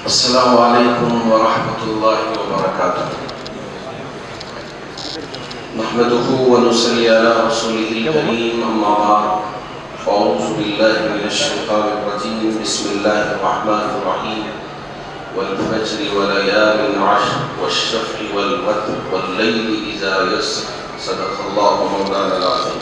السلام علیکم ورحمۃ اللہ وبرکاتہ۔ نحمده ونصلی علی رسوله الکریم، اما بعد فاعوذ باللہ من الشیطان الرجیم، بسم اللہ الرحمن الرحیم، والفجر وليال عشر والشفع والوتر واللیل اذا یسر، صدق اللہ مولانا العظیم۔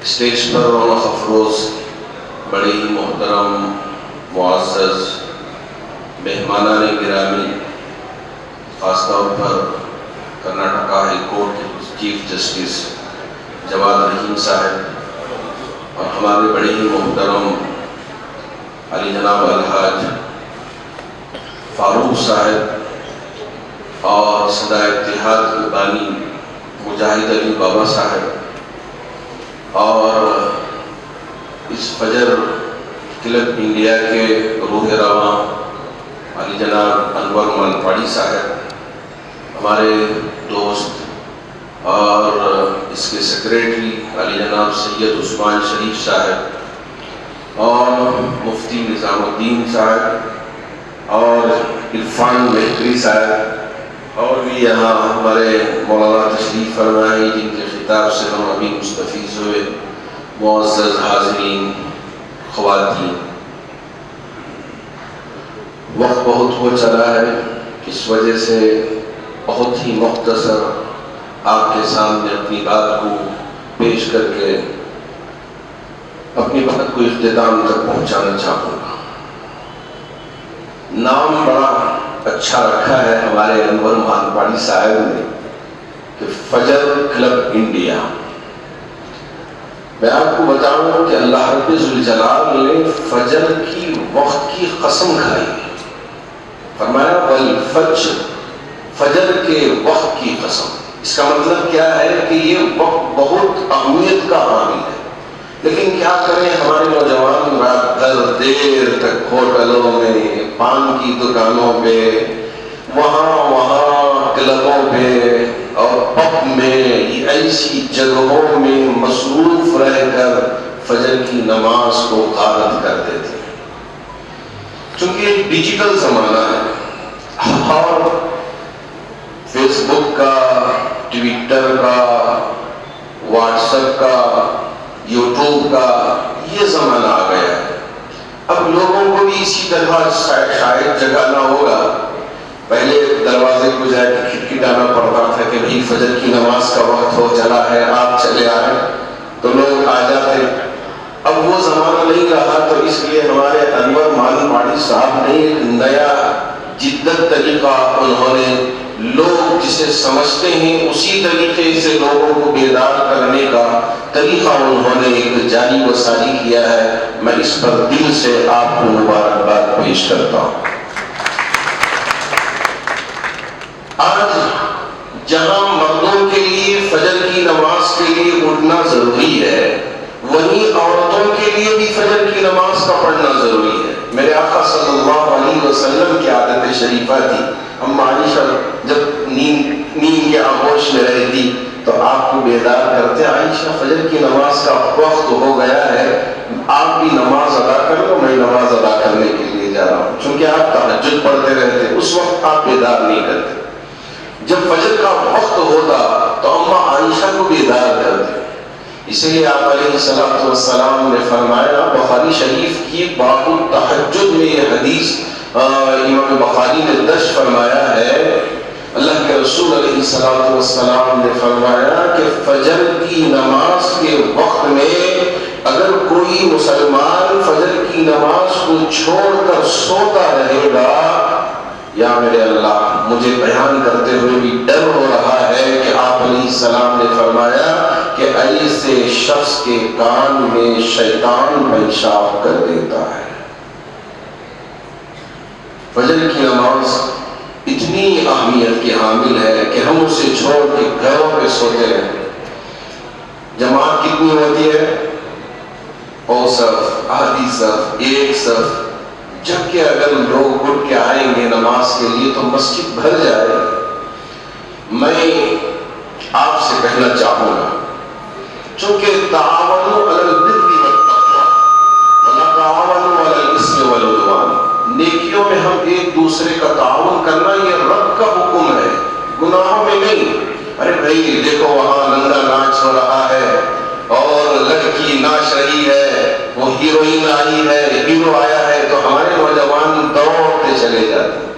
اسٹیج پر رونق افروز بڑے ہی محترم معزز مہمانان گرامی، خاص طور پر کرناٹکا ہائی کورٹ کے چیف جسٹس جواد رحیم صاحب اور ہمارے بڑے ہی محترم علی جناب الحاج فاروق صاحب اور صدا اتحاد کے بانی مجاہد علی بابا صاحب اور اس فجر کلب انڈیا کے روح رواں علی جناب انور منپاڑی صاحب، ہمارے دوست اور اس کے سیکریٹری علی جناب سید عثمان شریف صاحب اور مفتی نظام الدین صاحب اور عرفان مہتری صاحب، اور بھی یہاں ہمارے مولانا تشریف فرمائے جن کے خطاب سے ہم ابھی مستفیض ہوئے، معزز حاضرین، خواتین۔ وقت بہت ہو چلا ہے، اس وجہ سے بہت ہی مختصر آپ کے سامنے اپنی بات کو پیش کر کے اپنی بات کو اختتام تک پہنچانا چاہوں گا۔ نام بڑا اچھا رکھا ہے ہمارے انور منپاڑی صاحب نے کہ فجر کلب انڈیا۔ میں آپ کو بتاؤں کہ اللہ رب ذوالجلال نے فجر کی وقت کی قسم کھائی ہے، فرمایا والفجر، فجر کے وقت کی قسم۔ اس کا مطلب کیا ہے کہ یہ وقت بہت اہمیت کا حامل ہے، لیکن کیا کریں ہمارے نوجوان رات بھر دیر تک ہوٹلوں میں، پان کی دکانوں پہ، وہاں کلبوں پہ اور پب میں، ایسی جگہوں میں مصروف رہ کر فجر کی نماز کو غارت کر دیتے ہیں۔ چونکہ ڈیجیٹل زمانہ ہے اور فیس بک کا، ٹویٹر کا، واٹس ایپ کا، یوٹیوب کا یہ زمانہ آ گیا ہے۔ اب لوگوں کو بھی اسی طرح شاید جگانا ہوگا۔ پہلے دروازے کو جا کے کھٹکھٹانا پڑتا تھا کہ بھئی فجر کی نماز کا وقت ہو چلا ہے، آپ چلے آئے تو لوگ آ جاتے۔ اب وہ زمانہ نہیں رہا، تو اس لیے ہمارے انور منپاڑی صاحب نے ایک نیا جدت طریقہ انہوں نے لوگ جسے سمجھتے ہیں اسی طریقے سے لوگوں کو بیدار کرنے کا طریقہ انہوں نے ایک جاری و ساری کیا ہے۔ میں اس پر دل سے آپ کو مبارکباد پیش کرتا ہوں۔ آج جہاں مردوں کے لیے فجر کی نماز کے لیے اٹھنا ضروری ہے، وہیں عورتوں کے لیے بھی فجر کی نماز کا پڑھنا ضروری ہے۔ میرے آقا صلی اللہ علیہ وسلم کی عادت شریفہ تھی، اما عائشہ جب نیند کے آغوش میں رہتی تو آپ کو بیدار کرتے، عائشہ فجر کی نماز کا وقت ہو گیا ہے، آپ بھی نماز ادا کر لو، میں نماز ادا کرنے کے لیے جا رہا ہوں۔ چونکہ آپ تہجد پڑھتے رہتے، اس وقت آپ بیدار نہیں کرتے۔ جب فجر کا وقت ہوتا تو اما عائشہ کو بیدار کرتے۔ اسی لیے آپ علیہ السلام نے فرمایا، بخاری شریف کی باب التہجد میں یہ حدیث امام بخاری نے درج فرمایا ہے، اللہ کے رسول علیہ السلام نے فرمایا کہ فجر کی نماز کے وقت میں اگر کوئی مسلمان فجر کی نماز کو چھوڑ کر سوتا رہے گا، یا میرے اللہ، مجھے بیان کرتے ہوئے بھی ڈر ہو رہا ہے کہ آپ علیہ السلام نے فرمایا کہ ایسے شخص کے کان میں شیطان پیشاب کر دیتا ہے۔ فجر کی نماز اتنی اہمیت کی حامل ہے کہ ہم اسے چھوڑ کے گھروں پہ سوتے رہے۔ جماعت کتنی ہوتی ہے؟ او صف، آدھی صف، ایک صف، جبکہ اگر لوگ اٹھ کے آئیں گے نماز کے لیے تو مسجد بھر جائے گی۔ میں آپ سے کہنا چاہوں گا، چونکہ تعاونوا علی البر والتقوی ولا تعاونوا علی الاثم والعدوان، دوسرے کا تعاون کرنا یہ رب کا حکم ہے، گناہوں میں نہیں۔ ارے بھائی دیکھو وہاں ننگا ناچ ہو رہا ہے اور لڑکی ناچ رہی ہے، وہ ہیروئن آئی ہے، ہیرو آیا ہے، تو ہمارے نوجوان دوڑتے چلے جاتے ہیں۔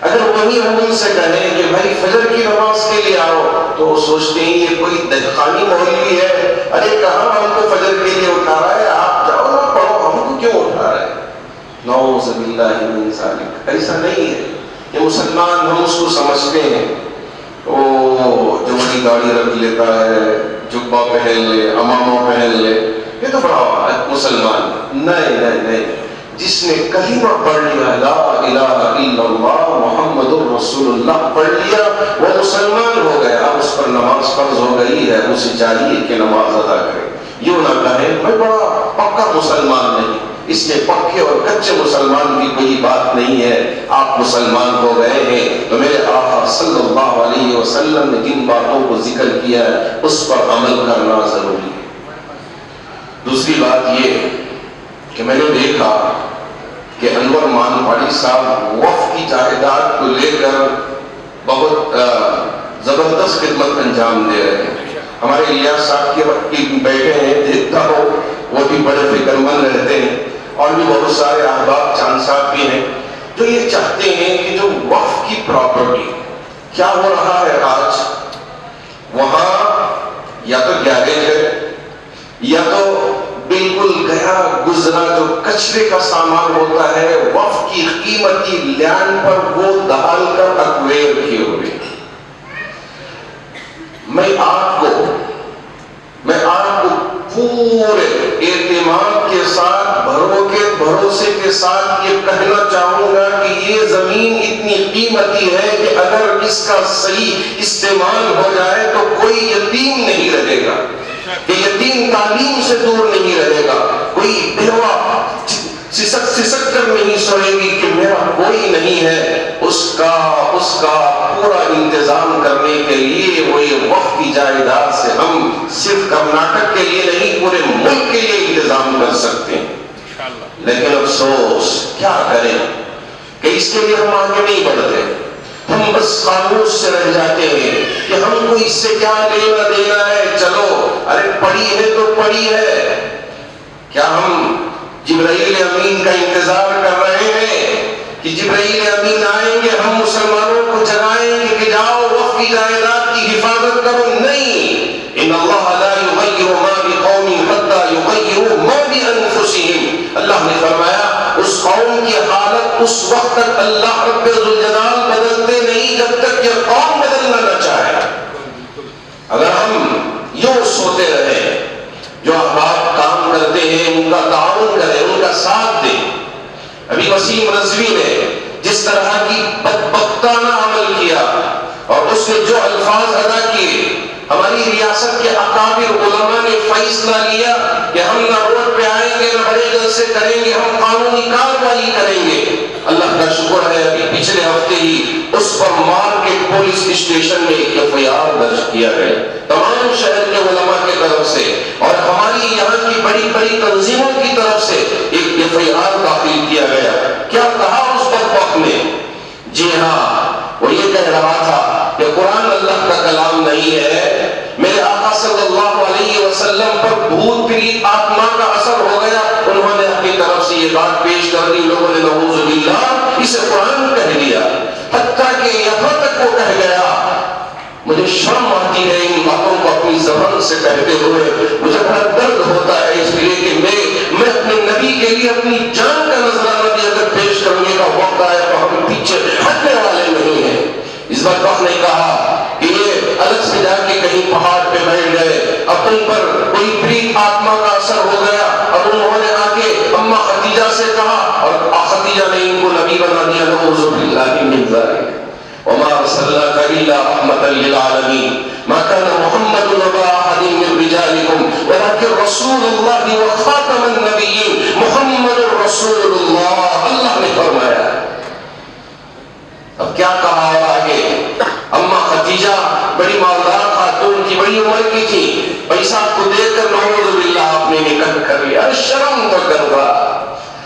اگر وہی ہم ان سے کہیں کہ بھائی فجر کی نماز کے لیے آؤ، تو وہ سوچتے ہیں یہ کوئی دہقانی مولوی ہے، ارے کہاں ہم کو فجر کے لیے اٹھا رہا ہے، آپ جاؤ نا پڑھو، ہم کو کیوں اٹھا رہا ہے؟ نعوذ باللہ من ذالک۔ ایسا نہیں ہے کہ مسلمان ہم اس کو سمجھتے ہیں وہ جو بڑی گاڑی رکھ لیتا ہے، جبہ پہن لے، امامہ پہن لے، یہ تو بڑا مسلمان۔ نہیں نہیں نہیں، جس نے کلمہ پڑھ لیا لا الہ الا اللہ محمد الرسول اللہ پڑھ لیا، وہ مسلمان ہو گیا۔ اب اس پر نماز فرض ہو گئی ہے، اسے چاہیے کہ نماز ادا کرے۔ یوں نہ کہیں میں بڑا پکا مسلمان نہیں، اس میں پکے اور کچے مسلمان کی کوئی بات نہیں ہے۔ آپ مسلمان ہو گئے ہیں تو میرے آقا صلی اللہ علیہ وسلم نے جن باتوں کو ذکر کیا ہے اس پر عمل کرنا ضروری ہے۔ دوسری بات یہ کہ میں نے دیکھا کہ انور مان پاڑی صاحب وقف کی جائیداد کو لے کر بہت زبردست خدمت انجام دے رہے ہیں۔ ہمارے الیاس صاحب کے وقت کی بیٹھے ہیں، دیکھتا ہو وہ بھی بڑے فکر مند رہتے ہیں، اور بھی بہت سارے احباب چاند صاحب بھی ہیں جو یہ چاہتے ہیں کہ جو وقف کی پراپرٹی کیا ہو رہا ہے آج، وہاں یا تو گیریج ہے یا تو بالکل گیا گزرا جو کچرے کا سامان ہوتا ہے وقف کی قیمتی لینڈ پر وہ دہال کر اکویر کیے ہوئے۔ میں آپ کو پورے اعتماد کے ساتھ بھروسے کے ساتھ یہ کہنا چاہوں گا کہ یہ زمین اتنی قیمتی ہے کہ اگر اس کا صحیح استعمال ہو جائے تو کوئی یتیم نہیں رہے گا، کہ یتیم تعلیم سے دور نہیں رہے گا، کوئی بیوہ سسک کر نہیں سوئے گی کہ میرا کوئی نہیں ہے۔ اس کا پورا انتظام کرنے کے لیے وہ یہ وقف کی جائیداد سے ہم صرف کرناٹک کے لیے نہیں پورے ملک کے لیے انتظام کر سکتے ہیں۔ لیکن افسوس کیا کریں کہ اس کے لیے ہم آگے نہیں بڑھتے، ہم بس خاموش سے رہ جاتے ہیں کہ ہم کو اس سے کیا لینا دینا ہے، چلو ارے پڑی ہے تو پڑی ہے۔ کیا ہم جبرائیل امین کا انتظار کر رہے ہیں کہ جبرائیل امین آئیں گے ہم مسلمانوں کو جگائیں گے کہ جاؤ وقف کی جائیداد کی حفاظت کرو؟ نہیں، ان اللہ لا یغیر ما بقوم حتی یغیروا ما بانفسہم۔ اللہ نے فرمایا اس قوم کی حالت اس وقت تک اللہ رب ذوالجلال بدلتے نہیں جب تک یہ قوم بدلنا نہ چاہے۔ اگر ہم یوں سوتے رہے، جو احباب کام کرتے ہیں ان کا تعاون کریں، ان کا ساتھ دیں۔ ابھی وسیم رضوی نے جس طرح کی بدبختانہ عمل کیا اور اس نے جو الفاظ ادا کیے، ہماری ریاست کے اکابر علماء نے فیصلہ لیا کہ ہم نہ روڈ پہ آئیں گے، نہ بڑے جلسے کریں گے، ہم قانونی کارروائی کریں گے۔ اللہ کا شکر ہے ابھی پچھلے ہفتے ہی اس پر مارکیٹ پولیس اسٹیشن میں ایک FIR درج کیا گیا تمام شہر کے علماء کی طرف سے، اور ہماری یہاں کی بڑی بڑی تنظیموں کی طرف سے ایک FIR داخل کیا گیا۔ کیا کہا اس بدبخت نے؟ جی ہاں، وہ یہ کہہ رہا تھا کہ قرآن اللہ کا کلام نہیں ہے، میرے آقا صلی اللہ علیہ وسلم پر بھوت پریت آتما کا اثر ہو گیا۔ انہوں نے اپنی طرف سے یہ بات پیش کر دی، لوگوں نے نعوذ باللہ اسے قرآن کہہ دیا، حتیٰ کہ یہاں تک وہ کہہ گیا مجھے شرم آتی ہے ان باتوں کو اپنی زبان سے کہتے ہوئے، مجھے بڑا درد ہوتا ہے اس لیے کہ میں اپنے نبی کے لیے اپنی جان کا نذرانہ بھی اگر پیش کرنے کا وقت آئے تو ہم پیچھے ہٹنے والے نہیں ہیں۔ اس بدبخت نے کہا کہ یہ الگ سے جا کے کہیں پہاڑ پہ بیٹھ گئے، اب ان پر کوئی پریت آتما کا اثر ہو گیا، اور انہوں نے آ کے اماں خدیجہ سے کہا اور خدیجہ نے ان کو نبی بنا دیا۔ نعوذ باللہ من ذلک۔ وما ارسلناك الا رحمة للعالمين ما كان محمد ابا احد من رجالكم ولكن رسول الله وخاتم النبيين محمد رسول اللہ۔ اللہ نے فرمایا، اب کیا کہا اور آگے؟ اماں خدیجہ بڑی مالدار خاتون کی، بڑی عمر کی تھی، پیسہ کو دیکھ کر نعوذ باللہ آپ نے نکاح کر لیا۔ شرم تو کر رہا،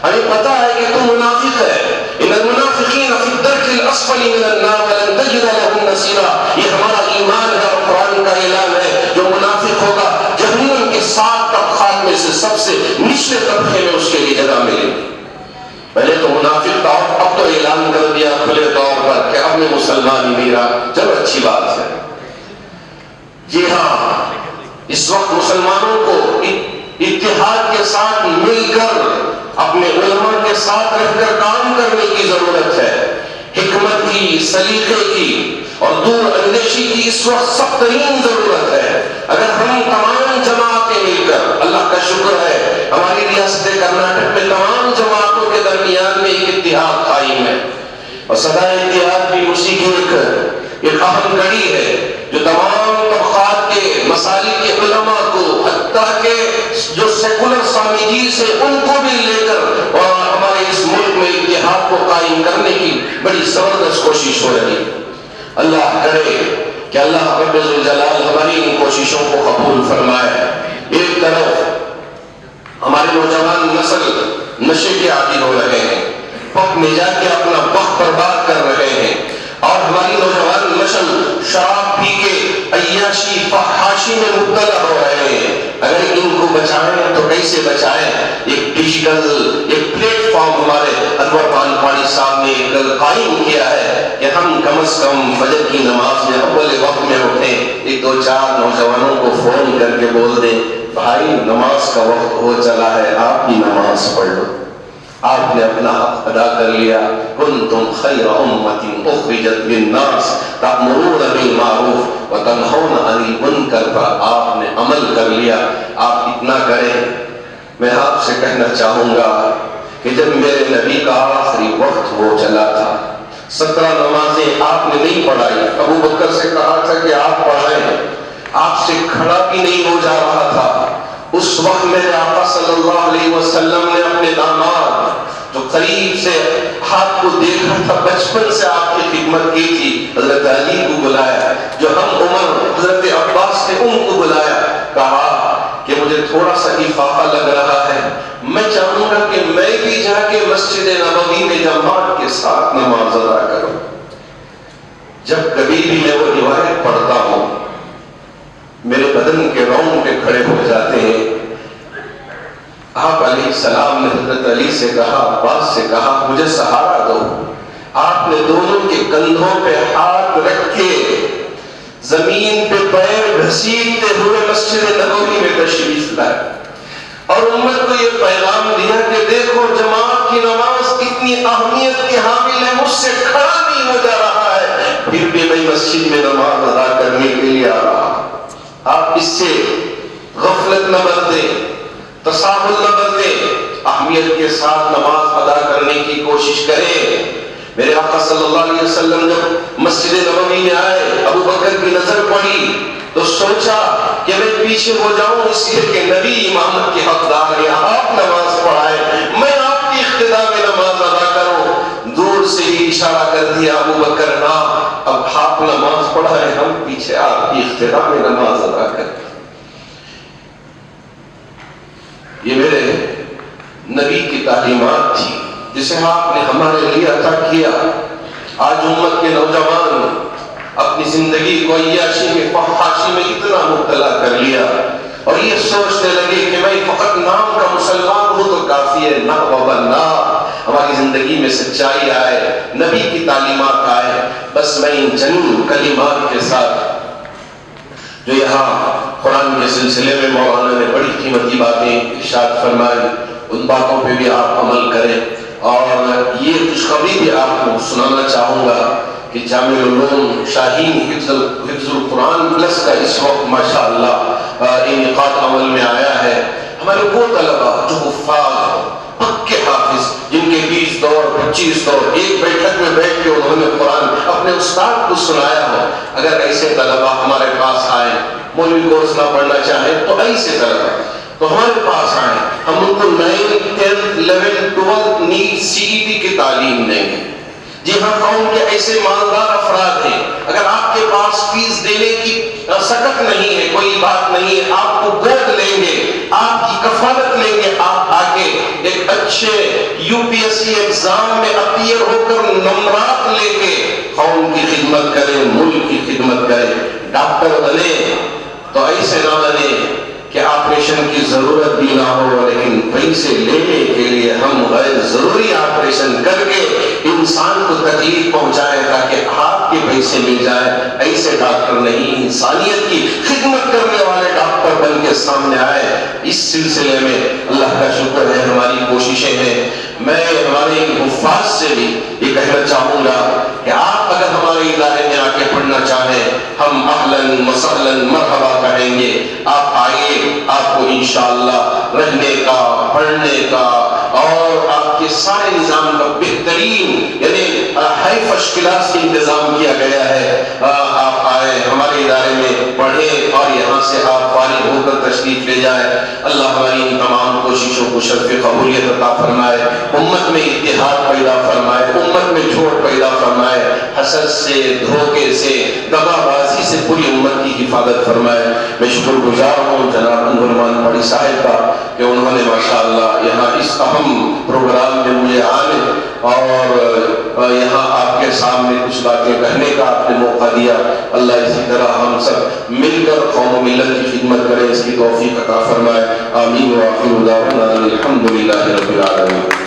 ہمیں پتا ہے کہ تو منافق ہے، ان المنافقین فی الدرک الاسفل من النار ولن تجد لهم نصیرا. یہ ہمارا ایمان ہے اور قرآن کا اعلان ہے. جو منافق ہوگا جہنم کے 7 طبقات میں سے سب سے نچلے طبقے میں اس کے لیے جگہ ملے گی. پہلے تو منافق تھا، اب تو اعلان کر دیا کھلے طور پر کہ اب میں مسلمان ہی نہیں رہا. چلو اچھی بات ہے. جی ہاں، اس وقت مسلمانوں کو اتحاد کے ساتھ مل کر اپنے علماء کے ساتھ رہ کر کام کرنے کی ضرورت ہے. حکمت کی، سلیقے کی اور دور اندیشی کی اس وقت سخت ترین ضرورت ہے. اگر ہم تمام جماعتیں مل کر، اللہ کا شکر ہے ہماری ریاست کرناٹک میں تمام جماعتوں کے درمیان میں ایک اتحاد قائم ہے، اور صدا اتحاد بھی اسی کی ایک اہم کڑی ہے جو تمام طبقات کے مسالک کے علماء کو، حتیٰ کہ جو سیکولر سامجیز ہیں ان کو بھی لے کر اور ہمارے اس ملک میں اتحاد کو قائم کرنے کی بڑی زبردست کوشش ہو رہی ہے. اللہ کرے کہ اللہ رب الجلال ہماری ان کوششوں کو قبول فرمائے. ایک طرف ہماری نوجوان نسل نشے کے عادی ہو رہے ہیں، پک میں جا کے اپنا وقت برباد کر رہے ہیں، اور ہماری نوجوان نسل شراب پی کے عیاشی فحاشی میں مبتلا ہو رہے ہیں. اگر ان کو بچائیں تو کیسے بچائیں؟ ایک ڈیجیٹل ایک پلیٹ فارم ہمارے انور بانپاڑی صاحب نے ایک قائم کیا ہے کہ ہم کم از کم فجر کی نماز میں اول وقت میں اٹھیں، 1-2-4 نوجوانوں کو فون کر کے بول دیں بھائی نماز کا وقت ہو چلا ہے، آپ کی نماز پڑھ لو. آپ نے اپنا حق ادا کر لیا. کنتم خیر امۃ اخرجت للناس تأمرون بالمعروف وتنہون عن المنکر پر آپ نے عمل کر لیا. آپ اتنا کریں. میں آپ سے کہنا چاہوں گا کہ جب میرے نبی کا آخری وقت ہو چلا تھا، 17 نمازیں آپ نے نہیں پڑھائی. ابو بکر سے کہا تھا کہ آپ پڑھائیں، آپ سے کھڑا بھی نہیں ہو جا رہا تھا. اس وقت میرے آقا صلی اللہ علیہ وسلم نے اپنے داماد جو قریب سے ہاتھ کو دیکھا تھا، بچپن سے آپ کی خدمت کی تھی، حضرت علی کو بلایا. جو ہم عمر حضرت عباس نے ان کو بلایا، کہا کہ مجھے تھوڑا سا افاقہ لگ رہا ہے، میں چاہوں گا کہ میں بھی جا کے مسجد نبوی میں جماعت کے ساتھ نماز ادا کروں. جب کبھی بھی میں وہ روایت پڑھتا ہوں میرے بدن کے رونگٹے کھڑے ہو جاتے ہیں. آپ علیہ السلام نے حضرت علی سے کہا، عباس سے کہا مجھے سہارا دو. آپ نے دونوں کے کندھوں پہ ہاتھ رکھ کے زمین پہ پیر گھسیٹتے ہوئے مسجد نبوی میں تشریف لائے اور امت کو یہ پیغام دیا کہ دیکھو جماعت کی نماز کتنی اہمیت کی حامل ہے، مجھ سے کھڑا نہیں ہو جا رہا ہے پھر بھی میں مسجد میں نماز ادا کرنے کے لیے آ رہا. آپ اس سے غفلت نہ برتیں، تساہل نہ برتیں، اہمیت کے ساتھ نماز ادا کرنے کی کوشش کریں. میرے آقا صلی اللہ علیہ وسلم جب مسجد نبوی میں آئے، ابو بکر کی نظر پڑی تو سوچا کہ میں پیچھے ہو جاؤں، اس لیے کہ نبی امامت کے حقدار ہیں، آپ نماز پڑھائے، میں آپ کی اقتداء میں نماز ادا کروں. دور سے ہی اشارہ کر دیا ابو بکر نا اب آپ نماز پڑھائے، ہم پیچھے آپ کی اقتداء میں نماز ادا کریں. یہ میرے نبی کی تعلیمات تھی جسے آپ نے ہمارے لیے عطا کیا. آج امت کے نوجوان اپنی زندگی کو عیاشی میں فحاشی میں اتنا مبتلا کر لیا اور یہ سوچنے لگے کہ میں فقط نام کا مسلمان ہوں تو کافی ہے. نہ بابا نہ، ہماری زندگی میں سچائی آئے، نبی کی تعلیمات آئے. بس میں ان چند کلمات کے ساتھ جو یہاں قرآن کے سلسلے میں مولانا نے بڑی قیمتی باتیں ارشاد فرمائی، ان باتوں پہ بھی آپ عمل کریں. اور یہ خوشخبری بھی آپ کو سنانا چاہوں گا کہ جامع العلوم شاہین حفظ القرآن پلس کا اس وقت ماشاءاللہ انعقاد عمل میں آیا ہے. ہمارے وہ طلبہ جو حفاظ پکے حافظ جن کے 20 دور 25 دور ایک بیٹھک میں بیٹھ کے انہوں نے قرآن اپنے استاد کو سنایا ہو، اگر ایسے طلبہ ہمارے پاس آئیں، مولوی کورس نہ پڑھنا چاہیں تو ایسے طلبہ تو ہمارے پاس آئیں، ہم ان کو 9, 10, 11, 12 نیٹ CET کی تعلیم دیں گے. جی ہاں، قوم کے ایسے مالدار افراد ہیں، اگر آپ کے پاس فیس دینے کی سکت نہیں ہے، کوئی بات نہیں ہے، آپ کو گود لیں گے، آپ کی کفالت لیں گے، آپ آگے ایک اچھے UPSC ایگزام میں اپیئر ہو کر نمبرات لے کے قوم کی خدمت کرے، ملک کی خدمت کرے. ڈاکٹر بنے تو ایسے نہ بنے کہ آپریشن کی ضرورت بھی نہ ہو، لیکن پیسے لینے کے لیے ہم غیر ضروری آپریشن کر کے انسان کو تکلیف پہنچائے تاکہ آپ کے پیسے مل جائے. ایسے ڈاکٹر نہیں، انسانیت کی خدمت کرنے والے ڈاکٹر بن کے سامنے آئے. اس سلسلے میں اللہ کا شکر ہے ہماری کوششیں ہیں. میں ہمارے حفاظ سے بھی یہ کہنا چاہوں گا کہ آپ اگر ہمارے ادارے میں آ کے پڑھنا چاہیں، ہم اہلاً وسہلاً مرحبا کہیں گے. آپ آئیے، آپ کو انشاءاللہ رہنے کا، پڑھنے کا اور آپ کے سارے نظام کا بہترین یعنی ہائی فرسٹ کلاس کا انتظام کیا گیا ہے. آپ آئے، ہمارے ادارے میں پڑھیں اور یہاں سے آپ فارغ ہو کر تشریف لے جائیں. اللہ ہماری ان تمام کوششوں کو شرف قبولیت عطا فرمائے، امت میں اتحاد پیدا فرمائے، امت میں جھوٹ پیدا فرمائے، حسد سے، دھوکے سے، دغا بازی سے پوری امت کی حفاظت فرمائے. میں شکر گزار ہوں جناب انورمان پڑی صاحب کا کہ انہوں نے ماشاءاللہ یہاں اس اہم پروگرام میں مجھے آنے اور یہاں آپ کے سامنے کچھ باتیں کہنے کا آپ نے موقع دیا. اللہ اسی طرح ہم سب مل کر قوم و ملت کی خدمت کریں، اس کی توفیق عطا فرمائے. آمین. وآخر دعوانا الحمدللہ رب العالمین.